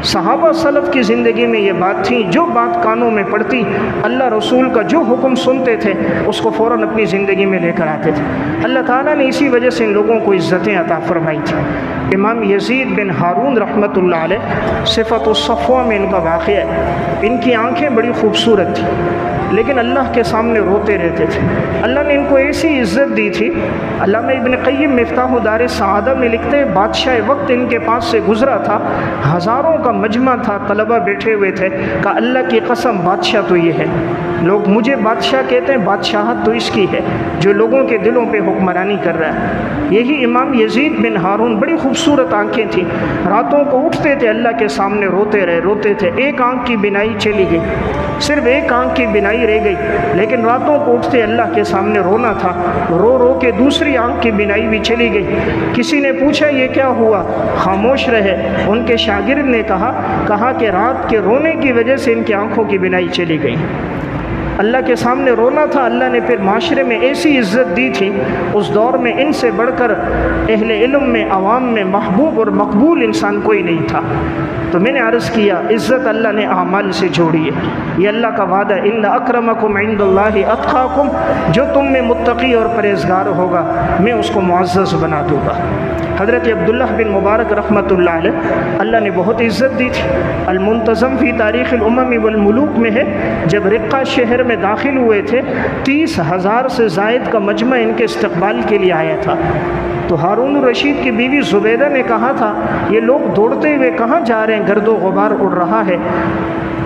صحابہ سلف کی زندگی میں یہ بات تھی، جو بات کانوں میں پڑتی اللہ رسول کا جو حکم سنتے تھے اس کو فوراً اپنی زندگی میں لے کر آتے تھے۔ اللہ تعالیٰ نے اسی وجہ سے ان لوگوں کو عزتیں عطا فرمائی تھی۔ امام یزید بن ہارون رحمۃ اللہ علیہ صفت الصفوہ میں ان کا واقعہ ہے۔ ان کی آنکھیں بڑی خوبصورت تھیں لیکن اللہ کے سامنے روتے رہتے تھے۔ اللہ نے ان کو ایسی عزت دی تھی، علامہ ابن قیم مفتاح دار السعادہ میں لکھتے ہیں بادشاہ وقت ان کے پاس سے گزرا تھا، ہزاروں کا مجمع تھا، طلبہ بیٹھے ہوئے تھے، کہا اللہ کی قسم بادشاہ تو یہ ہے، لوگ مجھے بادشاہ کہتے ہیں، بادشاہت تو اس کی ہے جو لوگوں کے دلوں پہ حکمرانی کر رہا ہے۔ یہی امام یزید بن ہارون، بڑی خوبصورت آنکھیں تھیں، راتوں کو اٹھتے تھے اللہ کے سامنے روتے تھے، ایک آنکھ کی بینائی چلی گئی، صرف ایک آنکھ کی بینائی رہ گئی، لیکن راتوں کو اٹھتے اللہ کے سامنے رونا تھا، رو کے دوسری آنکھ کی بینائی بھی چلی گئی۔ کسی نے پوچھا یہ کیا ہوا، خاموش رہے۔ ان کے شاگرد نے کہا کہ رات کے رونے کی وجہ سے ان کی آنکھوں کی بینائی چلی گئی۔ اللہ کے سامنے رونا تھا، اللہ نے پھر معاشرے میں ایسی عزت دی تھی، اس دور میں ان سے بڑھ کر اہل علم میں، عوام میں محبوب اور مقبول انسان کوئی نہیں تھا۔ تو میں نے عرض کیا عزت اللہ نے اعمال سے جوڑی ہے، یہ اللہ کا وعدہ، ان اکرمکم عند اللہ اتقاکم، جو تم میں متقی اور پرہیزگار ہوگا میں اس کو معزز بنا دوں گا۔ حضرت عبداللہ بن مبارک رحمۃ اللہ علیہ، اللہ نے بہت عزت دی تھی۔ المنتظم فی تاریخ الامم والملوک میں ہے، جب رقہ شہر میں داخل ہوئے تھے 30,000 سے زائد کا مجمع ان کے استقبال کے لیے آیا تھا۔ تو ہارون الرشید کی بیوی زبیدہ نے کہا تھا یہ لوگ دوڑتے ہوئے کہاں جا رہے ہیں، گرد و غبار اڑ رہا ہے،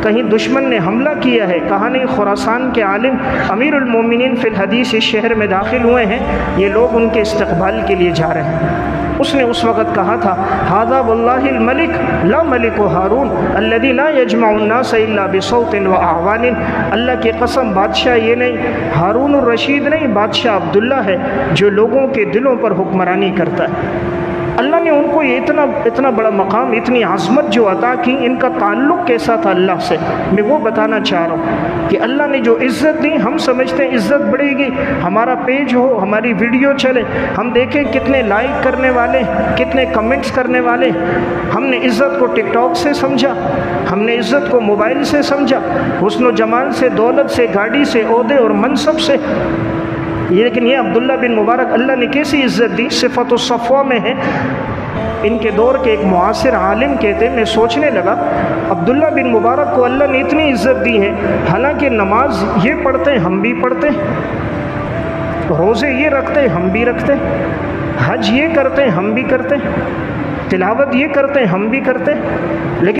کہیں دشمن نے حملہ کیا ہے؟ کہا نہیں، خراسان کے عالم امیر المومنین فی الحدیث اس شہر میں داخل ہوئے ہیں، یہ لوگ ان کے استقبال کے لیے جا رہے ہیں۔ اس نے اس وقت کہا تھا ھذا واللہ الملک لا ملک ہارون الذی لا یجمع الناس الا بصوت واعوان، اللہ کی قسم بادشاہ یہ نہیں، ہارون الرشید نہیں، بادشاہ عبداللہ ہے جو لوگوں کے دلوں پر حکمرانی کرتا ہے۔ اللہ نے ان کو یہ اتنا بڑا مقام، اتنی عظمت جو عطا کی، ان کا تعلق کیسا تھا اللہ سے، میں وہ بتانا چاہ رہا ہوں کہ اللہ نے جو عزت دی، ہم سمجھتے ہیں عزت بڑھے گی، ہمارا پیج ہو، ہماری ویڈیو چلے، ہم دیکھیں کتنے لائک کرنے والے، کتنے کمنٹس کرنے والے۔ ہم نے عزت کو ٹک ٹاک سے سمجھا، ہم نے عزت کو موبائل سے سمجھا، حسن و جمال سے، دولت سے، گاڑی سے، عہدے اور منصب سے۔ لیکن یہ عبداللہ بن مبارک اللہ نے کیسی عزت دی، صفت الصفوہ میں ہے۔ ان کے دور کے ایک معاصر عالم کہتے ہیں، میں سوچنے لگا عبداللہ بن مبارک کو اللہ نے اتنی عزت دی ہے، حالانکہ نماز یہ پڑھتے ہیں ہم بھی پڑھتے، روزے یہ رکھتے ہم بھی رکھتے، حج یہ کرتے ہم بھی کرتے، تلاوت یہ کرتے ہم بھی کرتے، لیکن